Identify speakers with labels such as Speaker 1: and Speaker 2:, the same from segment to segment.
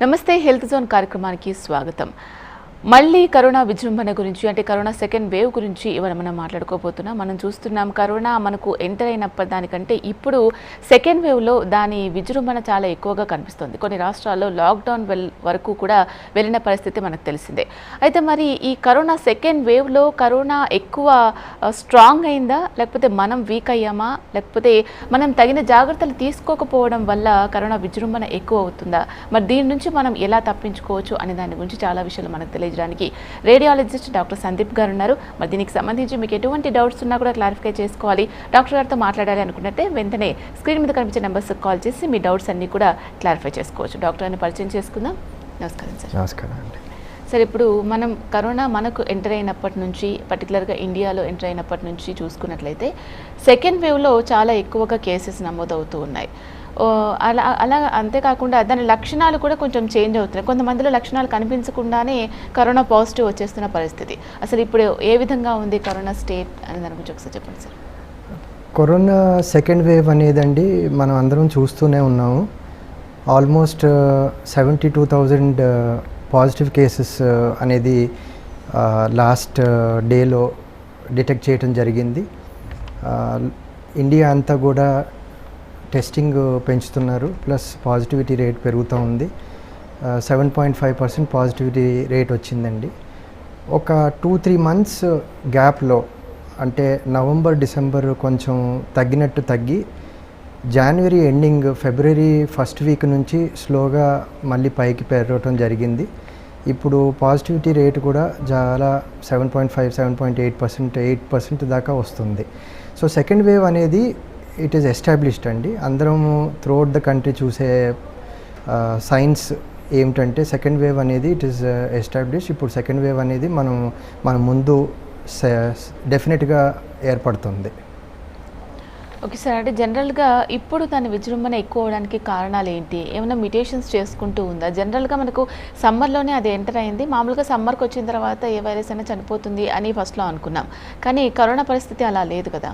Speaker 1: నమస్తే health zone కార్యక్రమానికి స్వాగతం. మళ్ళీ కరోనా విజృంభణ గురించి అంటే కరోనా సెకండ్ వేవ్ గురించి ఇవాళ మనం మాట్లాడుకోబోతున్నాం. మనం చూస్తున్నాం కరోనా మనకు ఎంటర్ అయినప్పటి దానికంటే ఇప్పుడు సెకండ్ వేవ్లో దాని విజృంభణ చాలా ఎక్కువగా కనిపిస్తుంది. కొన్ని రాష్ట్రాల్లో లాక్డౌన్ వరకు కూడా వెళ్ళిన పరిస్థితి మనకు తెలిసిందే. అయితే మరి ఈ కరోనా సెకండ్ వేవ్లో కరోనా ఎక్కువ స్ట్రాంగ్ అయిందా, లేకపోతే మనం వీక్ అయ్యామా, లేకపోతే మనం తగిన జాగ్రత్తలు తీసుకోకపోవడం వల్ల కరోనా విజృంభణ ఎక్కువ అవుతుందా, మరి దీని నుంచి మనం ఎలా తప్పించుకోవచ్చు అనే దాని గురించి చాలా విషయాలు మనకు తెలియజేయడానికి రేడియాలజిస్ట్ డాక్టర్ సందీప్ గారు ఉన్నారు. మరి దీనికి సంబంధించి మీకు ఎటువంటి డౌట్స్ ఉన్నా కూడా క్లారిఫై చేసుకోవాలి, డాక్టర్ గారితో మాట్లాడాలి అనుకున్నట్టే వెంటనే స్క్రీన్ మీద కనిపించే నెంబర్స్కి కాల్ చేసి మీ డౌట్స్ అన్నీ కూడా క్లారిఫై చేసుకోవచ్చు. డాక్టర్ గారిని పరిచయం చేసుకుందాం. నమస్కారం సార్.
Speaker 2: నమస్కారం అండి.
Speaker 1: సార్, ఇప్పుడు మనం కరోనా మనకు ఎంటర్ అయినప్పటి నుంచి, పర్టికులర్గా ఇండియాలో ఎంటర్ అయినప్పటి నుంచి చూసుకున్నట్లయితే సెకండ్ వేవ్లో చాలా ఎక్కువగా కేసెస్ నమోదవుతూ ఉన్నాయి. అలా అంతేకాకుండా దాని లక్షణాలు కూడా కొంచెం చేంజ్ అవుతున్నాయి. కొంతమందిలో లక్షణాలు కనిపించకుండానే కరోనా పాజిటివ్ వచ్చేస్తున్న పరిస్థితి. అసలు ఇప్పుడు ఏ విధంగా ఉంది కరోనా స్టేట్ అని దాని గురించి ఒకసారి చెప్పండి సార్.
Speaker 2: కరోనా సెకండ్ వేవ్ అనేదండి మనం అందరం చూస్తూనే ఉన్నాము. ఆల్మోస్ట్ 72,000 పాజిటివ్ కేసెస్ అనేది లాస్ట్ డేలో డిటెక్ట్ చేయడం జరిగింది. ఇండియా అంతా కూడా టెస్టింగ్ పెంచుతున్నారు, ప్లస్ పాజిటివిటీ రేట్ పెరుగుతూ ఉంది. 7.5% పాజిటివిటీ రేట్ వచ్చిందండి. ఒక 2-3 మంత్స్ గ్యాప్లో, అంటే నవంబర్ డిసెంబర్ కొంచెం తగ్గినట్టు తగ్గి జనవరి ఎండింగ్ ఫిబ్రవరి ఫస్ట్ వీక్ నుంచి స్లోగా మళ్ళీ పైకి పెరగటం జరిగింది. ఇప్పుడు పాజిటివిటీ రేట్ కూడా చాలా 7.5, 7.8%, 8% దాకా వస్తుంది. సో సెకండ్ వేవ్ అనేది ఇట్ ఈస్ ఎస్టాబ్లిష్డ్ అండి. అందరము త్రూఅవుట్ ద కంట్రీ చూసే సైన్స్ ఏమిటంటే సెకండ్ వేవ్ అనేది ఇట్ ఈస్ ఎస్టాబ్లిష్. ఇప్పుడు సెకండ్ వేవ్ అనేది మన ముందు డెఫినెట్గా ఏర్పడుతుంది.
Speaker 1: ఓకే సార్, అంటే జనరల్గా ఇప్పుడు దాని విజృంభణ ఎక్కువ అవడానికి కారణాలు ఏంటి? ఏమైనా మ్యుటేషన్స్ చేసుకుంటూ ఉందా? జనరల్గా మనకు సమ్మర్లోనే అది ఎంటర్ అయింది. మామూలుగా సమ్మర్కి వచ్చిన తర్వాత ఏ వైరస్ అయినా చనిపోతుంది అని ఫస్ట్లో అనుకున్నాం, కానీ కరోనా పరిస్థితి అలా లేదు కదా.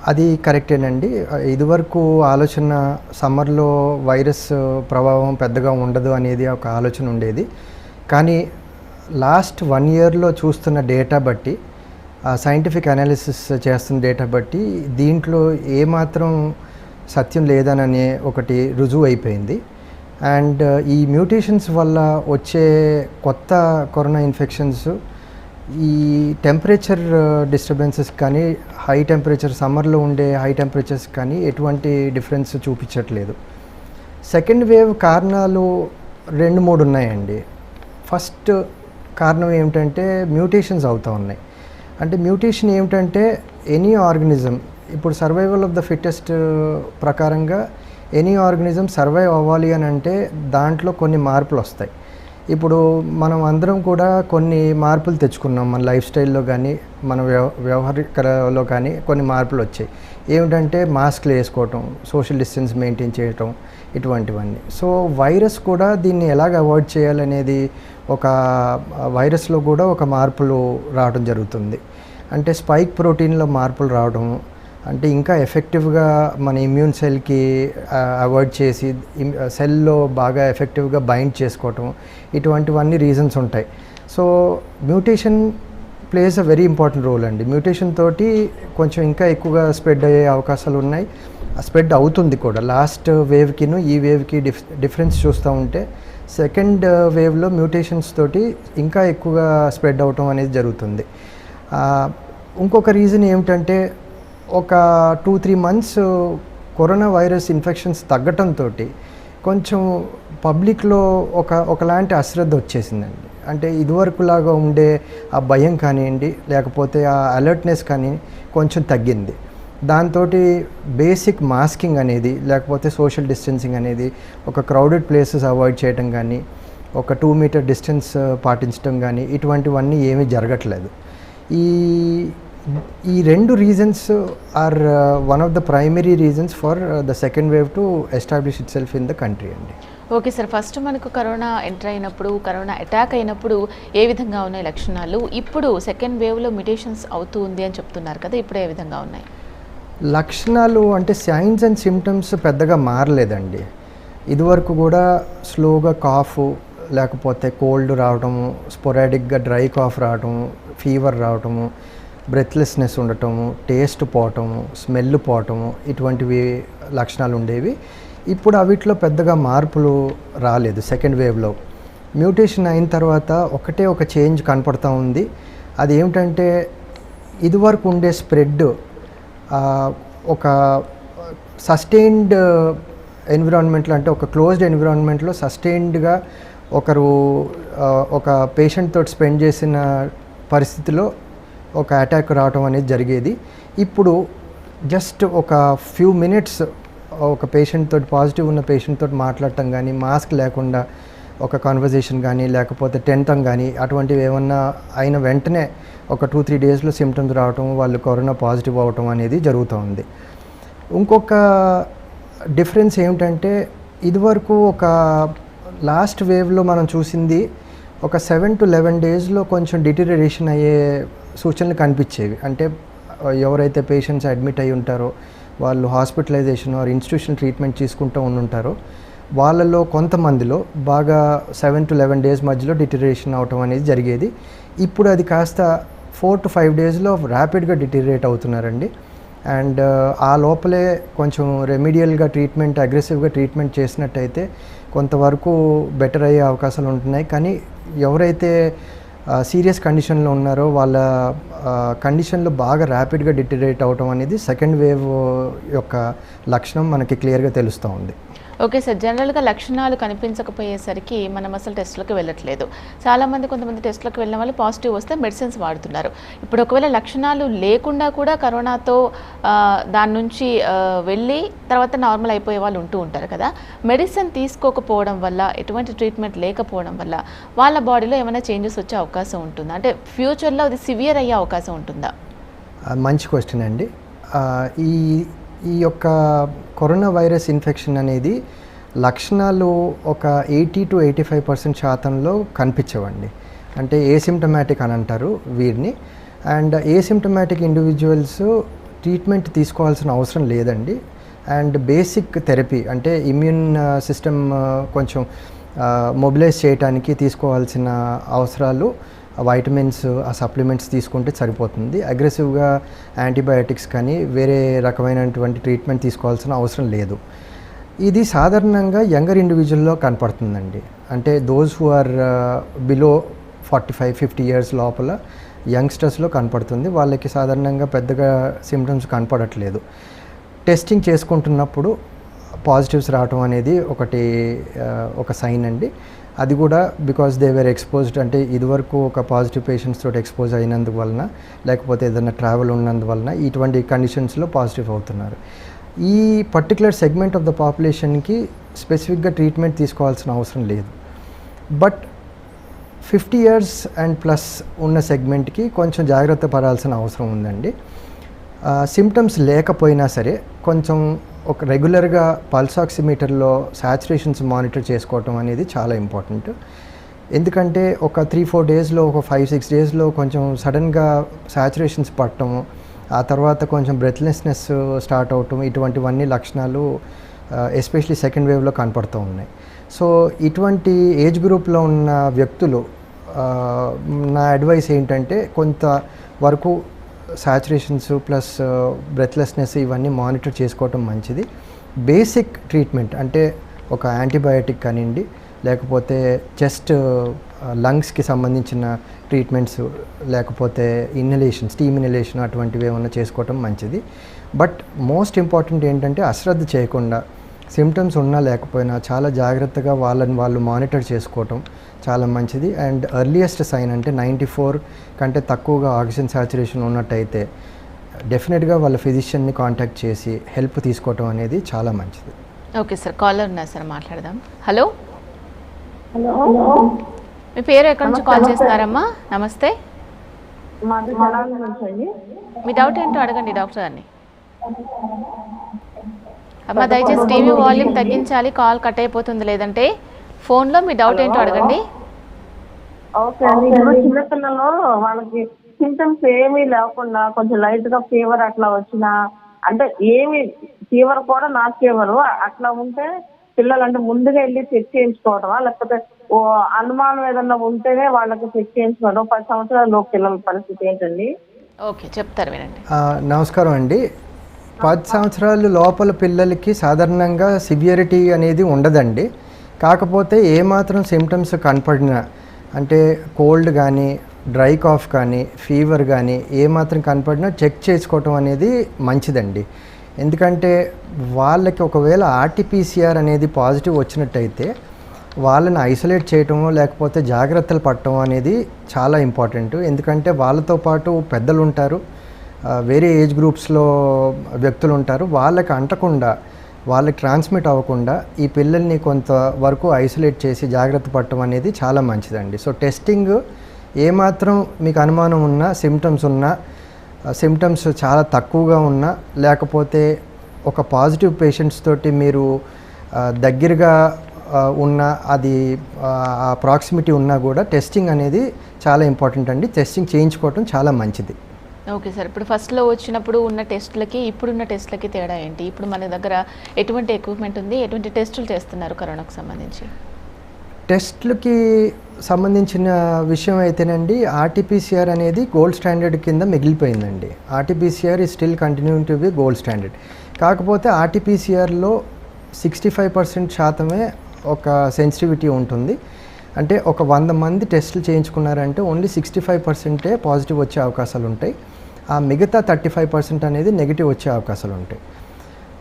Speaker 2: అది కరెక్టేనండి. ఇదివరకు ఆలోచన సమ్మర్లో వైరస్ ప్రభావం పెద్దగా ఉండదు అనేది ఒక ఆలోచన ఉండేది. కానీ లాస్ట్ 1 ఇయర్లో చూస్తున్న డేటా బట్టి, సైంటిఫిక్ అనాలిసిస్ చేస్తున్న డేటా బట్టి దీంట్లో ఏమాత్రం సత్యం లేదననే ఒకటి రుజువు అయిపోయింది. అండ్ ఈ మ్యూటేషన్స్ వల్ల వచ్చే కొత్త కరోనా ఇన్ఫెక్షన్స్ ఈ టెంపరేచర్ డిస్టర్బెన్సెస్ కానీ, హై టెంపరేచర్ సమ్మర్లో ఉండే హై టెంపరేచర్స్ కానీ ఎటువంటి డిఫరెన్స్ చూపించట్లేదు. సెకండ్ వేవ్ కారణాలు 2-3 ఉన్నాయండి. ఫస్ట్ కారణం ఏమిటంటే మ్యూటేషన్స్ అవుతూ ఉన్నాయి. అంటే మ్యూటేషన్ ఏమిటంటే ఎనీ ఆర్గనిజం, ఇప్పుడు సర్వైవల్ ఆఫ్ ద ఫిట్టెస్ట్ ప్రకారంగా ఎనీ ఆర్గనిజం సర్వైవ్ అవ్వాలి అని అంటే దాంట్లో కొన్ని మార్పులు వస్తాయి. ఇప్పుడు మనం అందరం కూడా కొన్ని మార్పులు తెచ్చుకున్నాం. మన లైఫ్ స్టైల్లో కానీ మన వ్యవహారికలో కానీ కొన్ని మార్పులు వచ్చాయి. ఏమిటంటే మాస్క్లు వేసుకోవటం, సోషల్ డిస్టెన్స్ మెయింటైన్ చేయటం, ఇటువంటివన్నీ. సో వైరస్ కూడా దీన్ని ఎలాగ అవాయిడ్ చేయాలనేది ఒక వైరస్లో కూడా ఒక మార్పులు రావడం జరుగుతుంది. అంటే స్పైక్ ప్రోటీన్లో మార్పులు రావడం, అంటే ఇంకా ఎఫెక్టివ్గా మన ఇమ్యూన్ సెల్కి అవాయిడ్ చేసి సెల్లో బాగా ఎఫెక్టివ్గా బైండ్ చేసుకోవటం, ఇటువంటివన్నీ రీజన్స్ ఉంటాయి. So mutation plays a very important role అండి. మ్యూటేషన్ తోటి కొంచెం ఇంకా ఎక్కువగా స్ప్రెడ్ అయ్యే అవకాశాలు ఉన్నాయి. స్ప్రెడ్ అవుతుంది కూడా. లాస్ట్ వేవ్కిను ఈ వేవ్కి డిఫరెన్స్ చూస్తూ ఉంటే సెకండ్ వేవ్లో మ్యూటేషన్స్ తోటి ఇంకా ఎక్కువగా స్ప్రెడ్ అవటం అనేది జరుగుతుంది. ఇంకొక రీజన్ ఏమిటంటే ఒక 2-3 మంత్స్ కరోనా వైరస్ ఇన్ఫెక్షన్స్ తగ్గటంతో కొంచెం పబ్లిక్లో ఒకలాంటి అశ్రద్ధ వచ్చేసిందండి. అంటే ఇదివరకులాగా ఉండే ఆ భయం కానివ్వండి, లేకపోతే ఆ అలర్ట్నెస్ కానీ కొంచెం తగ్గింది. దాంతో బేసిక్ మాస్కింగ్ అనేది, లేకపోతే సోషల్ డిస్టెన్సింగ్ అనేది, ఒక క్రౌడెడ్ ప్లేసెస్ అవాయిడ్ చేయడం కానీ, ఒక 2 మీటర్ డిస్టెన్స్ పాటించడం కానీ, ఇటువంటివన్నీ ఏమీ జరగట్లేదు. ఈ 2 reasons are one of the primary reasons for the second wave to establish itself in the country అండి.
Speaker 1: ఓకే సార్, ఫస్ట్ మనకు కరోనా ఎంటర్ అయినప్పుడు, కరోనా అటాక్ అయినప్పుడు ఏ విధంగా ఉన్నాయి లక్షణాలు? ఇప్పుడు సెకండ్ వేవ్లో మ్యుటేషన్స్ అవుతూ ఉంది అని చెప్తున్నారు కదా, ఇప్పుడు ఏ విధంగా ఉన్నాయి
Speaker 2: లక్షణాలు? అంటే సైన్స్ అండ్ సిమ్టమ్స్ పెద్దగా మారలేదండి. ఇదివరకు కూడా స్లోగా కాఫ్ లేకపోతే కోల్డ్ రావటము, స్పొరాడిక్గా డ్రై కాఫ్ రావటము, ఫీవర్ రావటము, బ్రెత్లెస్నెస్ ఉండటము, టేస్ట్ పోవటము, స్మెల్ పోవటము, ఇటువంటివి లక్షణాలు ఉండేవి. ఇప్పుడు అవిట్లో పెద్దగా మార్పులు రాలేదు. సెకండ్ వేవ్లో మ్యూటేషన్ అయిన తర్వాత ఒకటే ఒక చేంజ్ కనపడతా ఉంది. అది ఏమిటంటే ఇదివరకు ఉండే స్ప్రెడ్ ఒక సస్టైన్డ్ ఎన్విరాన్మెంట్లో, అంటే ఒక క్లోజ్డ్ ఎన్విరాన్మెంట్లో సస్టైన్డ్గా ఒకరు ఒక పేషెంట్ తోటి స్పెండ్ చేసిన పరిస్థితిలో ఒక అటాక్ రావటం అనేది జరిగేది. ఇప్పుడు జస్ట్ ఒక ఫ్యూ మినిట్స్ ఒక పేషెంట్ తోటి, పాజిటివ్ ఉన్న పేషెంట్ తోటి మాట్లాడటం కానీ, మాస్క్ లేకుండా ఒక కాన్వర్జేషన్ కానీ, లేకపోతే టెంటం కానీ అటువంటివి ఏమన్నా అయిన వెంటనే ఒక 2-3 డేస్లో సిమ్టమ్స్ రావటం, వాళ్ళు కరోనా పాజిటివ్ అవ్వటం అనేది జరుగుతూ ఉంది. ఇంకొక డిఫరెన్స్ ఏమిటంటే ఇదివరకు ఒక లాస్ట్ వేవ్లో మనం చూసింది ఒక 7 to 11 డేస్లో కొంచెం డిటీరియరేషన్ అయ్యే సూచనలు కనిపించేవి. అంటే ఎవరైతే పేషెంట్స్ అడ్మిట్ అయి ఉంటారో, వాళ్ళు హాస్పిటలైజేషన్ ఆర్ ఇన్స్టిట్యూషనల్ ట్రీట్మెంట్ తీసుకుంటూ ఉంటారో వాళ్ళలో కొంతమందిలో బాగా 7 to 11 డేస్ మధ్యలో డిటీరియరేషన్ అవటం అనేది జరిగేది. ఇప్పుడు అది కాస్త 4 to 5 డేస్లో ర్యాపిడ్గా డిటీరియరేట్ అవుతున్నారండి. అండ్ ఆ లోపలే కొంచెం రెమిడియల్గా ట్రీట్మెంట్, అగ్రెసివ్గా ట్రీట్మెంట్ చేసినట్టయితే కొంతవరకు బెటర్ అయ్యే అవకాశాలు ఉంటున్నాయి. కానీ ఎవరైతే సీరియస్ కండిషన్లో ఉన్నారో వాళ్ళ కండిషన్లో బాగా ర్యాపిడ్గా డిటీరియరేట్ అవటం అనేది సెకండ్ వేవ్ యొక్క లక్షణం మనకి క్లియర్గా తెలుస్తూ ఉంది.
Speaker 1: ఓకే సార్, జనరల్గా లక్షణాలు కనిపించకపోయేసరికి మనం అసలు టెస్ట్లకు వెళ్ళట్లేదు. చాలామంది కొంతమంది టెస్ట్లకు వెళ్ళిన వాళ్ళు పాజిటివ్ వస్తే మెడిసిన్స్ వాడుతున్నారు. ఇప్పుడు ఒకవేళ లక్షణాలు లేకుండా కూడా కరోనాతో దాని నుంచి వెళ్ళి తర్వాత నార్మల్ అయిపోయే వాళ్ళు ఉంటూ ఉంటారు కదా. మెడిసిన్ తీసుకోకపోవడం వల్ల, ఎటువంటి ట్రీట్మెంట్ లేకపోవడం వల్ల వాళ్ళ బాడీలో ఏమైనా చేంజెస్ వచ్చే అవకాశం ఉంటుందా? అంటే ఫ్యూచర్లో అది సివియర్ అయ్యే అవకాశం ఉంటుందా?
Speaker 2: మంచి క్వశ్చన్ అండి. ఈ యొక్క కరోనా వైరస్ ఇన్ఫెక్షన్ అనేది లక్షణాలు ఒక 80 to 85% శాతంలో కనిపించవండి. అంటే ఏసిమ్టమాటిక్ అని అంటారు వీరిని. అండ్ ఏసిమ్టమాటిక్ ఇండివిజువల్స్ ట్రీట్మెంట్ తీసుకోవాల్సిన అవసరం లేదండి. అండ్ బేసిక్ థెరపీ అంటే ఇమ్యూన్ సిస్టమ్ కొంచెం మొబిలైజ్ చేయడానికి తీసుకోవాల్సిన అవసరాలు, వైటమిన్స్, ఆ సప్లిమెంట్స్ తీసుకుంటే సరిపోతుంది. అగ్రెసివ్గా యాంటీబయాటిక్స్ కానీ వేరే రకమైనటువంటి ట్రీట్మెంట్ తీసుకోవాల్సిన అవసరం లేదు. ఇది సాధారణంగా యంగర్ ఇండివిజువల్లో కనపడుతుందండి. అంటే those who are below 45-50 years లోపల యంగ్స్టర్స్లో కనపడుతుంది. వాళ్ళకి సాధారణంగా పెద్దగా సిమ్టమ్స్ కనపడట్లేదు. టెస్టింగ్ చేసుకుంటున్నప్పుడు పాజిటివ్స్ రావటం అనేది ఒక సైన్ అండి. అది కూడా బికాస్ దే వేర్ ఎక్స్పోజ్డ్, అంటే ఇదివరకు ఒక పాజిటివ్ పేషెంట్స్ తోటి ఎక్స్పోజ్ అయినందువలన, లేకపోతే ఏదైనా ట్రావెల్ ఉన్నందువలన ఇటువంటి కండిషన్స్లో పాజిటివ్ అవుతున్నారు. ఈ పర్టికులర్ సెగ్మెంట్ ఆఫ్ ద పాపులేషన్కి స్పెసిఫిక్గా ట్రీట్మెంట్ తీసుకోవాల్సిన అవసరం లేదు. బట్ 50 ఇయర్స్ అండ్ ప్లస్ ఉన్న సెగ్మెంట్కి కొంచెం జాగ్రత్త పడాల్సిన అవసరం ఉందండి. సిమ్టమ్స్ లేకపోయినా సరే కొంచెం ఒక రెగ్యులర్గా పల్స్ ఆక్సిమీటర్లో సాచురేషన్స్ మానిటర్ చేసుకోవటం అనేది చాలా ఇంపార్టెంట్. ఎందుకంటే ఒక 3-4 డేస్లో, ఒక 5-6 డేస్లో కొంచెం సడన్గా సాచురేషన్స్ పట్టడం, ఆ తర్వాత కొంచెం బ్రెత్లెస్నెస్ స్టార్ట్ అవటం, ఇటువంటివన్నీ లక్షణాలు ఎస్పెషలీ సెకండ్ వేవ్లో కనపడుతూ ఉన్నాయి. సో ఇటువంటి ఏజ్ గ్రూప్లో ఉన్న వ్యక్తులు నా అడ్వైస్ ఏంటంటే కొంతవరకు సాచురేషన్స్ ప్లస్ బ్రెత్లెస్నెస్ ఇవన్నీ మానిటర్ చేసుకోవటం మంచిది. బేసిక్ ట్రీట్మెంట్ అంటే ఒక యాంటీబయాటిక్ కానివ్వండి, లేకపోతే చెస్ట్ లంగ్స్కి సంబంధించిన ట్రీట్మెంట్స్, లేకపోతే ఇన్హలేషన్, స్టీమ్ ఇన్హలేషన్ అటువంటివి ఏమన్నా చేసుకోవటం మంచిది. బట్ మోస్ట్ ఇంపార్టెంట్ ఏంటంటే అశ్రద్ధ చేయకుండా సిమ్టమ్స్ ఉన్నా లేకపోయినా చాలా జాగ్రత్తగా వాళ్ళు మానిటర్ చేసుకోవటం చాలా మంచిది. అండ్ ఎర్లియస్ట్ సైన్ అంటే 94 కంటే తక్కువగా ఆక్సిజన్ సాచురేషన్ ఉన్నట్టయితే డెఫినెట్గా వాళ్ళ ఫిజిషియన్ని కాంటాక్ట్ చేసి హెల్ప్ తీసుకోవటం అనేది చాలా మంచిది.
Speaker 1: ఓకే సార్, కాలర్ ఉన్నారు సార్, మాట్లాడదాం. హలో, మీ పేరు ఎక్కడి నుంచి కాల్ చేస్తున్నారమ్మా? నమస్తే. మీ డౌట్ ఏంటో అడగండి డాక్టర్ గారిని. అమ్మ దయచేసి టీవీ వాల్యూమ్ తగ్గించాలి, కాల్ కట్ అయిపోతుంది. లేదంటే ఫోన్లో మీ డౌట్ ఏంటో అడగండి.
Speaker 3: ఓకే అండి. ఇప్పుడు చిన్నపిల్లలు వాళ్ళకి సింటమ్స్ ఏమీ లేకుండా కొంచెం లైట్ గా ఫీవర్ అట్లా వచ్చినా, అంటే ఏమి ఫీవర్ కూడా నాట్ ఫీవర్ అట్లా ఉంటే పిల్లలు అంటే ముందుగా వెళ్ళి చెక్ చేయించుకోవటమా, లేకపోతే ఓ అనుమానం ఏదన్నా ఉంటేనే వాళ్ళకి చెక్ చేయించుకోవడం? 10 సంవత్సరాల పిల్లల పరిస్థితి ఏంటండి?
Speaker 1: ఓకే, చెప్తారు వినండి.
Speaker 2: నమస్కారం అండి. 10 సంవత్సరాలు లోపల పిల్లలకి సాధారణంగా సివియరిటీ అనేది ఉండదండి. కాకపోతే ఏమాత్రం సిమ్టమ్స్ కనపడినా, అంటే కోల్డ్ కానీ, డ్రై కాఫ్ కానీ, ఫీవర్ కానీ ఏమాత్రం కనపడినా చెక్ చేసుకోవటం అనేది మంచిదండి. ఎందుకంటే వాళ్ళకి ఒకవేళ ఆర్టీపీసీఆర్ అనేది పాజిటివ్ వచ్చినట్టయితే వాళ్ళని ఐసోలేట్ చేయటమో లేకపోతే జాగ్రత్తలు పడటం అనేది చాలా ఇంపార్టెంట్. ఎందుకంటే వాళ్ళతో పాటు పెద్దలు ఉంటారు, వేరే ఏజ్ గ్రూప్స్లో వ్యక్తులు ఉంటారు. వాళ్ళకి అంటకుండా, వాళ్ళకి ట్రాన్స్మిట్ అవ్వకుండా ఈ పిల్లల్ని కొంతవరకు ఐసోలేట్ చేసి జాగ్రత్త పడటం అనేది చాలా మంచిదండి. సో టెస్టింగ్ ఏమాత్రం మీకు అనుమానం ఉన్నా, సిమ్టమ్స్ చాలా తక్కువగా ఉన్నా, లేకపోతే ఒక పాజిటివ్ పేషెంట్స్ తోటి మీరు దగ్గరగా ఉన్న అది ఆ ప్రాక్సిమిటీ ఉన్నా కూడా టెస్టింగ్ అనేది చాలా ఇంపార్టెంట్ అండి. టెస్టింగ్ చేయించుకోవటం చాలా మంచిది.
Speaker 1: ఓకే సార్, ఇప్పుడు ఫస్ట్లో వచ్చినప్పుడు ఉన్న టెస్టులకి ఇప్పుడున్న టెస్టులకి తేడా ఏంటి? ఇప్పుడు మన దగ్గర ఎటువంటి ఎక్విప్మెంట్ ఉంది, ఎటువంటి టెస్టులు చేస్తున్నారు కరోనాకు సంబంధించి?
Speaker 2: టెస్ట్లకి సంబంధించిన విషయం అయితేనండి, ఆర్టీపీసీఆర్ అనేది గోల్డ్ స్టాండర్డ్ కింద మిగిలిపోయిందండి. ఆర్టీపీసీఆర్ ఈ still continuing to be gold standard. కాకపోతే ఆర్టీపీసీఆర్లో 65% శాతమే ఒక సెన్సిటివిటీ ఉంటుంది. అంటే ఒక 100 మంది టెస్టులు చేయించుకున్నారంటే ఓన్లీ 65% పాజిటివ్ వచ్చే అవకాశాలు ఉంటాయి. ఆ మిగతా 35% అనేది నెగిటివ్ వచ్చే అవకాశాలు ఉంటాయి.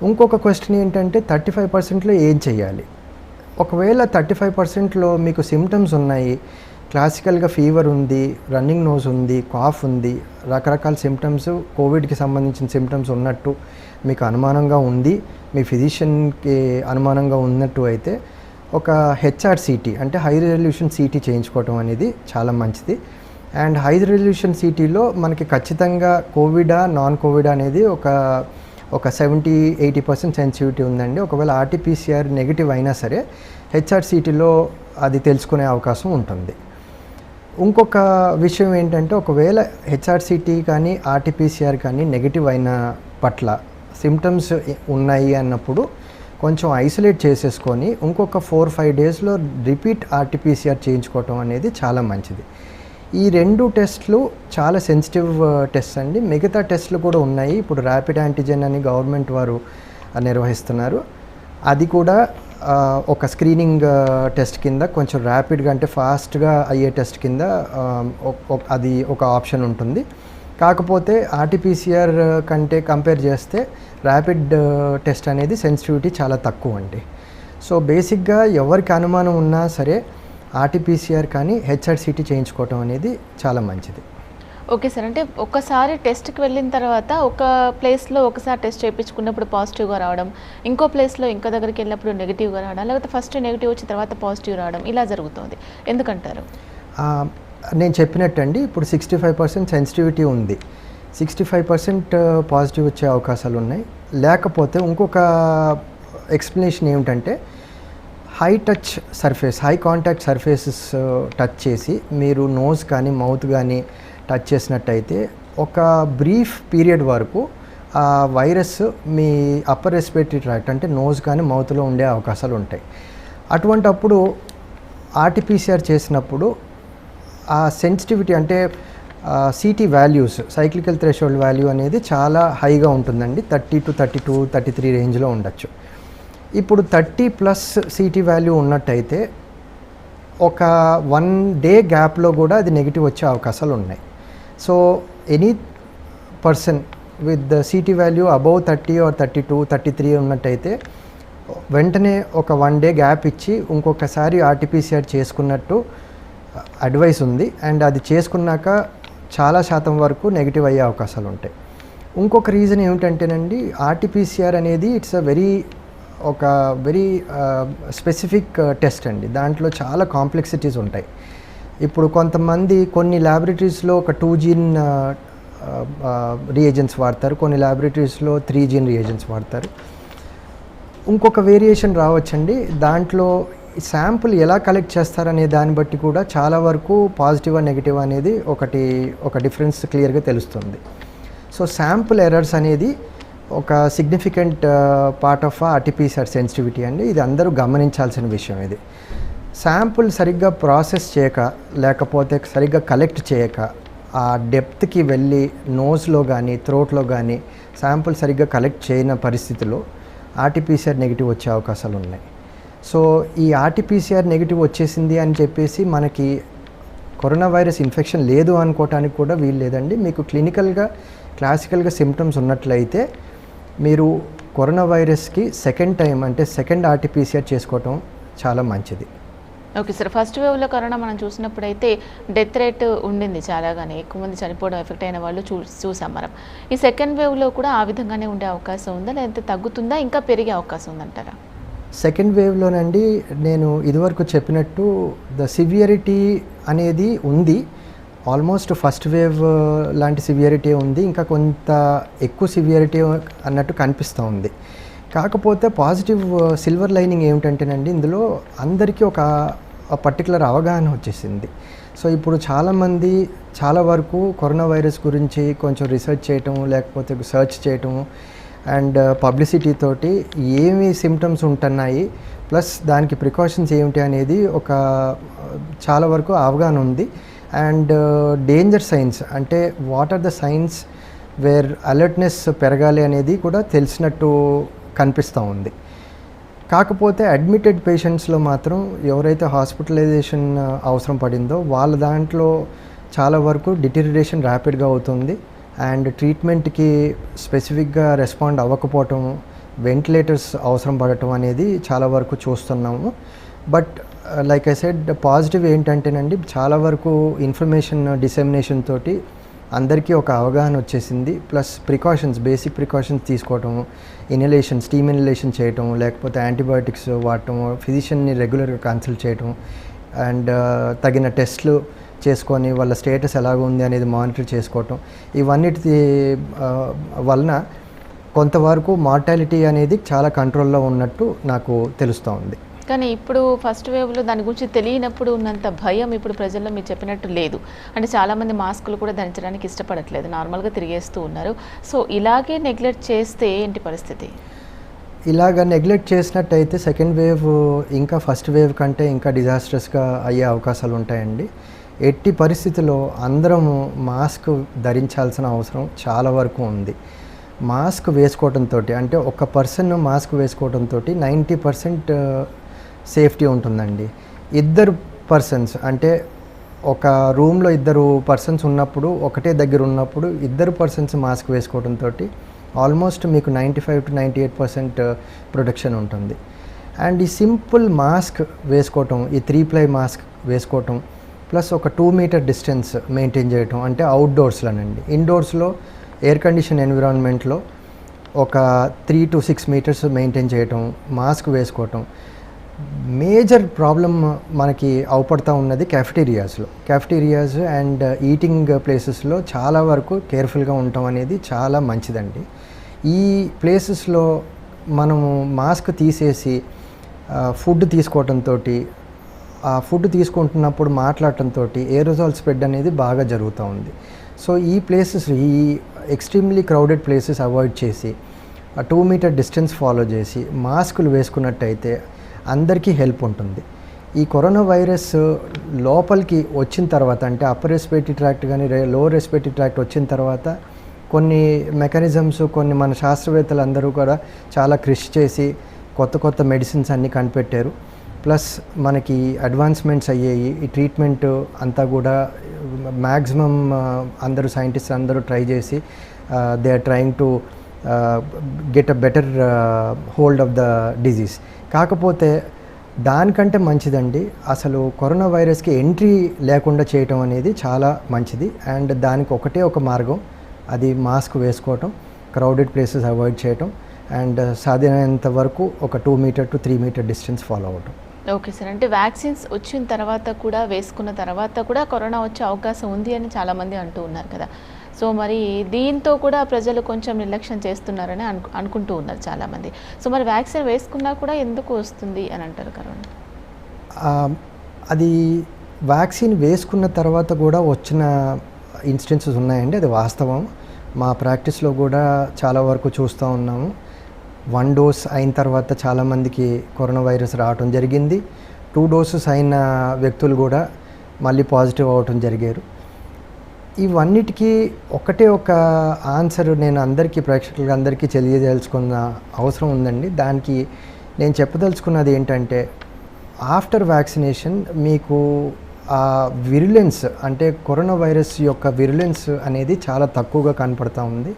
Speaker 2: ఇంకొక క్వశ్చన్ ఏంటంటే 35%లో ఏం చేయాలి? ఒకవేళ 35%లో మీకు సిమ్టమ్స్ ఉన్నాయి, క్లాసికల్గా ఫీవర్ ఉంది, రన్నింగ్ నోస్ ఉంది, కాఫ్ ఉంది, రకరకాల సిమ్టమ్స్, కోవిడ్కి సంబంధించిన సిమ్టమ్స్ ఉన్నట్టు మీకు అనుమానంగా ఉంది, మీ ఫిజిషియన్కి అనుమానంగా ఉన్నట్టు అయితే ఒక హెచ్ఆర్సిటీ అంటే హై రెజల్యూషన్ సిటీ చేయించుకోవటం అనేది చాలా మంచిది. అండ్ హై రెజల్యూషన్ సిటీలో మనకి ఖచ్చితంగా కోవిడా నాన్ కోవిడ్ అనేది ఒక 70-80% సెన్సిటివిటీ ఉందండి. ఒకవేళ ఆర్టీపీసీఆర్ నెగిటివ్ అయినా సరే హెచ్ఆర్సిటీలో అది తెలుసుకునే అవకాశం ఉంటుంది. ఇంకొక విషయం ఏంటంటే ఒకవేళ హెచ్ఆర్సిటీ కానీ ఆర్టీపీసీఆర్ కానీ నెగిటివ్ అయిన పట్ల సిమ్టమ్స్ ఉన్నాయి అన్నప్పుడు కొంచెం ఐసోలేట్ చేసేసుకొని ఇంకొక 4-5 డేస్లో రిపీట్ ఆర్టీపీసీఆర్ చేయించుకోవటం అనేది చాలా మంచిది. ఈ 2 టెస్ట్లు చాలా సెన్సిటివ్ టెస్ట్ అండి. మిగతా టెస్ట్లు కూడా ఉన్నాయి. ఇప్పుడు ర్యాపిడ్ యాంటీజెన్ అని గవర్నమెంట్ వారు నిర్వహిస్తున్నారు. అది కూడా ఒక స్క్రీనింగ్ టెస్ట్ కింద కొంచెం ర్యాపిడ్గా అంటే ఫాస్ట్గా అయ్యే టెస్ట్ కింద అది ఒక ఆప్షన్ ఉంటుంది. కాకపోతే ఆర్టీపీసీఆర్ కంటే కంపేర్ చేస్తే ర్యాపిడ్ టెస్ట్ అనేది సెన్సిటివిటీ చాలా తక్కువ అండి. సో బేసిక్గా ఎవరికి అనుమానం ఉన్నా సరే ఆర్టీపీసీఆర్ కానీ హెచ్ఆర్సిటీ చేయించుకోవటం అనేది చాలా మంచిది.
Speaker 1: ఓకే సార్, అంటే ఒకసారి టెస్ట్కి వెళ్ళిన తర్వాత ఒక ప్లేస్లో ఒకసారి టెస్ట్ చేయించుకున్నప్పుడు పాజిటివ్గా రావడం, ఇంకో ప్లేస్లో ఇంకో దగ్గరికి వెళ్ళినప్పుడు నెగిటివ్గా రావడం, లేకపోతే ఫస్ట్ నెగిటివ్ వచ్చిన తర్వాత పాజిటివ్ రావడం ఇలా జరుగుతుంది, ఎందుకంటారు?
Speaker 2: నేను చెప్పినట్టండి, ఇప్పుడు 65% సెన్సిటివిటీ ఉంది, 65% పాజిటివ్ వచ్చే అవకాశాలు ఉన్నాయి. లేకపోతే ఇంకొక ఎక్స్ప్లెనేషన్ ఏమిటంటే high touch surface, high contact surfaces touch చేసి మీరు నోస్ కానీ మౌత్ కానీ టచ్ చేసినట్టయితే ఒక బ్రీఫ్ పీరియడ్ వరకు ఆ వైరస్ మీ అప్పర్ రెస్పిరేటరీ ట్రాక్ట్ అంటే నోస్ కానీ మౌత్లో ఉండే అవకాశాలు ఉంటాయి. అటువంటప్పుడు ఆర్టీపీసీఆర్ చేసినప్పుడు ఆ సెన్సిటివిటీ అంటే city values, cyclical threshold value అనేది చాలా హైగా ఉంటుందండి. 30 to 32, 33 రేంజ్లో ఉండొచ్చు. ఇప్పుడు 30+ సిటీ వాల్యూ ఉన్నట్టయితే ఒక 1 డే గ్యాప్లో కూడా అది నెగిటివ్ వచ్చే అవకాశాలు ఉన్నాయి. So any person with the city value above 30 or 32, 33 ఉన్నట్టయితే వెంటనే ఒక 1 డే గ్యాప్ ఇచ్చి ఇంకొకసారి ఆర్టీపీసీఆర్ చేసుకున్నట్టు అడ్వైస్ ఉంది. అండ్ అది చేసుకున్నాక చాలా శాతం వరకు నెగిటివ్ అయ్యే అవకాశాలు ఉంటాయి. ఇంకొక రీజన్ ఏమిటంటేనండి, ఆర్టీపీసీఆర్ అనేది ఇట్స్ ఒక వెరీ స్పెసిఫిక్ టెస్ట్ అండి. దాంట్లో చాలా కాంప్లెక్సిటీస్ ఉంటాయి. ఇప్పుడు కొంతమంది కొన్ని ల్యాబొరేటరీస్లో ఒక 2 జీన్ రియేజెంట్స్ వాడతారు, కొన్ని ల్యాబొరేటరీస్లో 3 జీన్ రియేజెంట్స్ వాడతారు. ఇంకొక వేరియేషన్ రావచ్చండి. దాంట్లో శాంపుల్ ఎలా కలెక్ట్ చేస్తారనే దాన్ని బట్టి కూడా చాలా వరకు పాజిటివ్ నెగిటివ్ అనేది ఒక డిఫరెన్స్ క్లియర్గా తెలుస్తుంది. సో శాంపుల్ ఎర్రర్స్ అనేది ఒక significant part of RTPCR sensitivity అండి. ఇది అందరూ గమనించాల్సిన విషయం. ఇది శాంపుల్ సరిగ్గా ప్రాసెస్ చేయక, లేకపోతే సరిగ్గా కలెక్ట్ చేయక, ఆ డెప్త్కి వెళ్ళి నోస్లో కానీ థ్రోట్లో కానీ శాంపుల్ సరిగ్గా కలెక్ట్ చేయని పరిస్థితిలో ఆర్టీపీసీఆర్ నెగిటివ్ వచ్చే అవకాశాలు ఉన్నాయి. సో ఈ ఆర్టీపీసీఆర్ నెగిటివ్ వచ్చేసింది అని చెప్పేసి మనకి కరోనా వైరస్ ఇన్ఫెక్షన్ లేదు అనుకోవటానికి కూడా వీలు లేదండి. మీకు క్లాసికల్గా సిమ్టమ్స్ ఉన్నట్లయితే మీరు కరోనా వైరస్కి సెకండ్ టైం అంటే సెకండ్ ఆర్టీపీసీఆర్ చేసుకోవటం చాలా మంచిది.
Speaker 1: ఓకే సార్, ఫస్ట్ వేవ్లో కరోనా మనం చూసినప్పుడైతే డెత్ రేట్ ఉండింది చాలాగానే, ఎక్కువ మంది చనిపోవడం, ఎఫెక్ట్ అయిన వాళ్ళు చూసాం మనం. ఈ సెకండ్ వేవ్లో కూడా ఆ విధంగానే ఉండే అవకాశం ఉందా, లేదంటే తగ్గుతుందా, ఇంకా పెరిగే అవకాశం ఉందంటారా?
Speaker 2: సెకండ్ వేవ్లోనండి నేను ఇదివరకు చెప్పినట్టు ద సివియరిటీ అనేది ఉంది. ఆల్మోస్ట్ ఫస్ట్ వేవ్ లాంటి సివియరిటీ ఉంది, ఇంకా కొంత ఎక్కువ సివియరిటీ అన్నట్టు కనిపిస్తూ ఉంది. కాకపోతే పాజిటివ్ సిల్వర్ లైనింగ్ ఏమిటంటేనండి, ఇందులో అందరికీ ఒక పర్టికులర్ అవగాహన వచ్చేసింది. సో ఇప్పుడు చాలామంది చాలా వరకు కరోనా వైరస్ గురించి కొంచెం రీసెర్చ్ చేయటం, లేకపోతే సర్చ్ చేయటం అండ్ పబ్లిసిటీ తోటి ఏమి సిమ్టమ్స్ ఉంటున్నాయి, ప్లస్ దానికి ప్రికాషన్స్ ఏమిటి అనేది ఒక చాలా వరకు అవగాహన ఉంది. అండ్ డేంజర్ సైన్స్ అంటే what are the signs where alertness పెరగాలి అనేది కూడా తెలిసినట్టు కనిపిస్తూ ఉంది. కాకపోతే అడ్మిటెడ్ పేషెంట్స్లో మాత్రం ఎవరైతే హాస్పిటలైజేషన్ అవసరం పడిందో వాళ్ళ దాంట్లో చాలా వరకు డిటీరియరేషన్ ర్యాపిడ్గా అవుతుంది. అండ్ ట్రీట్మెంట్కి స్పెసిఫిక్గా రెస్పాండ్ అవ్వకపోవటం, వెంటిలేటర్స్ అవసరం పడటం అనేది చాలా వరకు చూస్తున్నాము. But like I said, positive ఏంటంటేనండి, చాలా వరకు ఇన్ఫర్మేషన్ డిసెమినేషన్ తోటి అందరికీ ఒక అవగాహన వచ్చేసింది. ప్లస్ ప్రికాషన్స్, బేసిక్ ప్రికాషన్స్ తీసుకోవటం, ఇన్హలేషన్, స్టీమ్ ఇన్హలేషన్ చేయటం, లేకపోతే యాంటీబయాటిక్స్ వాడటం, ఫిజిషియన్ని రెగ్యులర్గా కన్సల్ట్ చేయటం, అండ్ తగిన టెస్ట్లు చేసుకొని వాళ్ళ స్టేటస్ ఎలాగ ఉంది అనేది మానిటర్ చేసుకోవటం, ఇవన్నిటి వలన కొంతవరకు మార్టాలిటీ అనేది చాలా కంట్రోల్లో ఉన్నట్టు నాకు తెలుస్తూ ఉంది.
Speaker 1: కానీ ఇప్పుడు ఫస్ట్ వేవ్లో దాని గురించి తెలియనప్పుడు ఉన్నంత భయం ఇప్పుడు ప్రజల్లో మీరు చెప్పినట్టు లేదు. అంటే చాలామంది మాస్కులు కూడా ధరించడానికి ఇష్టపడట్లేదు, నార్మల్గా తిరిగేస్తూ ఉన్నారు. సో ఇలాగే నెగ్లెక్ట్ చేస్తే ఏంటి పరిస్థితి?
Speaker 2: ఇలాగ నెగ్లెక్ట్ చేసినట్టయితే సెకండ్ వేవ్ ఇంకా ఫస్ట్ వేవ్ కంటే ఇంకా డిజాస్ట్రస్గా అయ్యే అవకాశాలు ఉంటాయండి. ఎట్టి పరిస్థితుల్లో అందరము మాస్క్ ధరించాల్సిన అవసరం చాలా వరకు ఉంది. మాస్క్ వేసుకోవడంతో, అంటే ఒక పర్సన్ మాస్క్ వేసుకోవడంతో 90% సేఫ్టీ ఉంటుందండి. ఇద్దరు పర్సన్స్ అంటే ఒక రూమ్లో ఇద్దరు పర్సన్స్ ఉన్నప్పుడు, ఒకటే దగ్గర ఉన్నప్పుడు ఇద్దరు పర్సన్స్ మాస్క్ వేసుకోవడంతో ఆల్మోస్ట్ మీకు 95 to 98% ప్రొటెక్షన్ ఉంటుంది. అండ్ ఈ సింపుల్ మాస్క్ వేసుకోవటం, ఈ 3-ply మాస్క్ వేసుకోవటం, ప్లస్ ఒక 2 మీటర్ డిస్టెన్స్ మెయింటైన్ చేయటం, అంటే అవుట్డోర్స్లోనండి. ఇండోర్స్లో ఎయిర్ కండిషన్ ఎన్విరాన్మెంట్లో ఒక 3 to 6 మీటర్స్ మెయింటైన్ చేయటం, మాస్క్ వేసుకోవటం. మేజర్ ప్రాబ్లం మనకి అవపడతా ఉన్నది క్యాఫెటీరియాస్ అండ్ ఈటింగ్ ప్లేసెస్లో చాలా వరకు కేర్ఫుల్గా ఉండటం అనేది చాలా మంచిదండి. ఈ ప్లేసెస్లో మనము మాస్క్ తీసేసి ఫుడ్ తీసుకోవటంతో, ఆ ఫుడ్ తీసుకుంటున్నప్పుడు మాట్లాడటంతో ఏరోజాల్ స్ప్రెడ్ అనేది బాగా జరుగుతూ ఉంది. సో ఈ ప్లేసెస్, ఈ ఎక్స్ట్రీమ్లీ క్రౌడెడ్ ప్లేసెస్ అవాయిడ్ చేసి 2 మీటర్ డిస్టెన్స్ ఫాలో చేసి మాస్కులు వేసుకున్నట్టయితే అందరికీ హెల్ప్ ఉంటుంది. ఈ కరోనా వైరస్ లోపలికి వచ్చిన తర్వాత, అంటే అప్పర్ రెస్పిరేటరీ ట్రాక్ట్ కానీ లోవర్ రెస్పిరేటరీ ట్రాక్ట్ వచ్చిన తర్వాత కొన్ని మెకానిజమ్స్, కొన్ని మన శాస్త్రవేత్తలు అందరూ కూడా చాలా కృషి చేసి కొత్త మెడిసిన్స్ అన్నీ కనిపెట్టారు. ప్లస్ మనకి అడ్వాన్స్మెంట్స్ అయ్యాయి. ఈ ట్రీట్మెంట్ అంతా కూడా మ్యాక్సిమం అందరూ సైంటిస్ట్ అందరూ ట్రై చేసి they are trying to get a better hold of the disease. కాకపోతే దానికంటే మంచిదండి అసలు కరోనా వైరస్కి ఎంట్రీ లేకుండా చేయటం అనేది చాలా మంచిది. అండ్ దానికి ఒకటే ఒక మార్గం, అది మాస్క్ వేసుకోవటం, క్రౌడెడ్ ప్లేసెస్ అవాయిడ్ చేయటం, అండ్ సాధ్యమైనంత వరకు ఒక 2 metre to 3 metre distance follow అవ్వటం.
Speaker 1: ఓకే సార్, అంటే వ్యాక్సిన్స్ వచ్చిన తర్వాత కూడా, వేసుకున్న తర్వాత కూడా కరోనా వచ్చే అవకాశం ఉంది అని చాలామంది అంటూ ఉన్నారు కదా. సో మరి దీంతో కూడా ప్రజలు కొంచెం నిర్లక్ష్యం చేస్తున్నారని అనుకుంటూ ఉన్నారు చాలామంది. సో మరి వ్యాక్సిన్ వేసుకున్నా కూడా ఎందుకు వస్తుంది అని అంటారు కరోనా?
Speaker 2: అది వ్యాక్సిన్ వేసుకున్న తర్వాత కూడా వచ్చిన ఇన్స్టెన్సెస్ ఉన్నాయండి, అది వాస్తవం. మా ప్రాక్టీస్లో కూడా చాలా వరకు చూస్తూ ఉన్నాము. 1 డోస్ అయిన తర్వాత చాలామందికి కరోనా వైరస్ రావటం జరిగింది. 2 డోసెస్ అయిన వ్యక్తులు కూడా మళ్ళీ పాజిటివ్ అవ్వటం జరిగారు. ఇవన్నిటికీ ఒకటే ఒక ఆన్సర్ నేను అందరికీ ప్రేక్షకులకి అందరికీ తెలియదలుచుకున్న అవసరం ఉందండి. దానికి నేను చెప్పదలుచుకున్నది ఏంటంటే, ఆఫ్టర్ వ్యాక్సినేషన్ మీకు ఆ విరులెన్స్ అంటే కరోనా వైరస్ యొక్క విరులెన్స్ అనేది చాలా తక్కువగా కనపడతా ఉంది.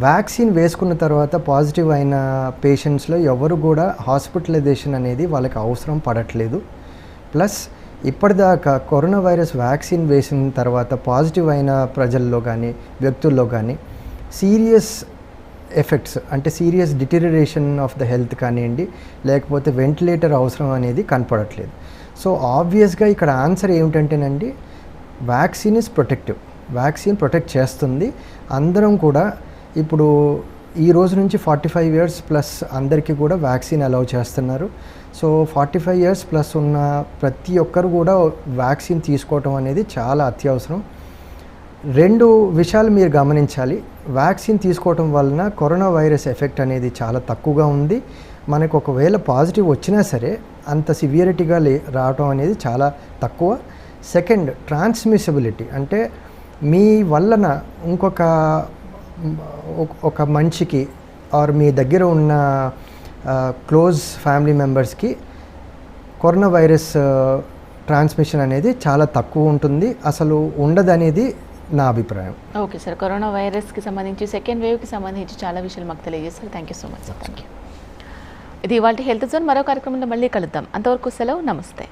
Speaker 2: వ్యాక్సిన్ వేసుకున్న తర్వాత పాజిటివ్ అయిన పేషెంట్స్లో ఎవరు కూడా హాస్పిటలైజేషన్ అనేది వాళ్ళకి అవసరం పడట్లేదు. ప్లస్ ఇప్పటిదాకా కరోనా వైరస్ వ్యాక్సిన్ వేసిన తర్వాత పాజిటివ్ అయిన ప్రజల్లో కానీ వ్యక్తుల్లో కానీ సీరియస్ ఎఫెక్ట్స్ అంటే serious deterioration of the health కానివ్వండి, లేకపోతే వెంటిలేటర్ అవసరం అనేది కనపడట్లేదు. సో ఆబ్వియస్గా ఇక్కడ ఆన్సర్ ఏమిటంటేనండి, vaccine is protective. Vaccine protect చేస్తుంది. అందరం కూడా ఇప్పుడు ఈ రోజు నుంచి 45 ఇయర్స్ ప్లస్ అందరికీ కూడా వ్యాక్సిన్ అలౌ చేస్తున్నారు. సో 45 ఇయర్స్ ప్లస్ ఉన్న ప్రతి ఒక్కరు కూడా వ్యాక్సిన్ తీసుకోవటం అనేది చాలా అత్యవసరం. 2 విషయాలు మీరు గమనించాలి. వ్యాక్సిన్ తీసుకోవటం వలన కరోనా వైరస్ ఎఫెక్ట్ అనేది చాలా తక్కువగా ఉంది. మనకు ఒకవేళ పాజిటివ్ వచ్చినా సరే అంత సివియరిటీగా రావటం అనేది చాలా తక్కువ. సెకండ్, ట్రాన్స్మిసిబిలిటీ అంటే మీ వలన ఒక మనిషికి ఆర్ మీ దగ్గర ఉన్న క్లోజ్ ఫ్యామిలీ మెంబర్స్కి కరోనా వైరస్ ట్రాన్స్మిషన్ అనేది చాలా తక్కువ ఉంటుంది, అసలు ఉండదనేది నా అభిప్రాయం.
Speaker 1: ఓకే సార్, కరోనా వైరస్కి సంబంధించి సెకండ్ వేవ్కి సంబంధించి చాలా విషయాలు మాకు తెలియజేస్తారు. Thank you so much sir. Thank you. ఇది ఇవాళ హెల్త్ జోన్. మరో కార్యక్రమంలో మళ్ళీ కలుద్దాం. అంతవరకు సెలవు. నమస్తే.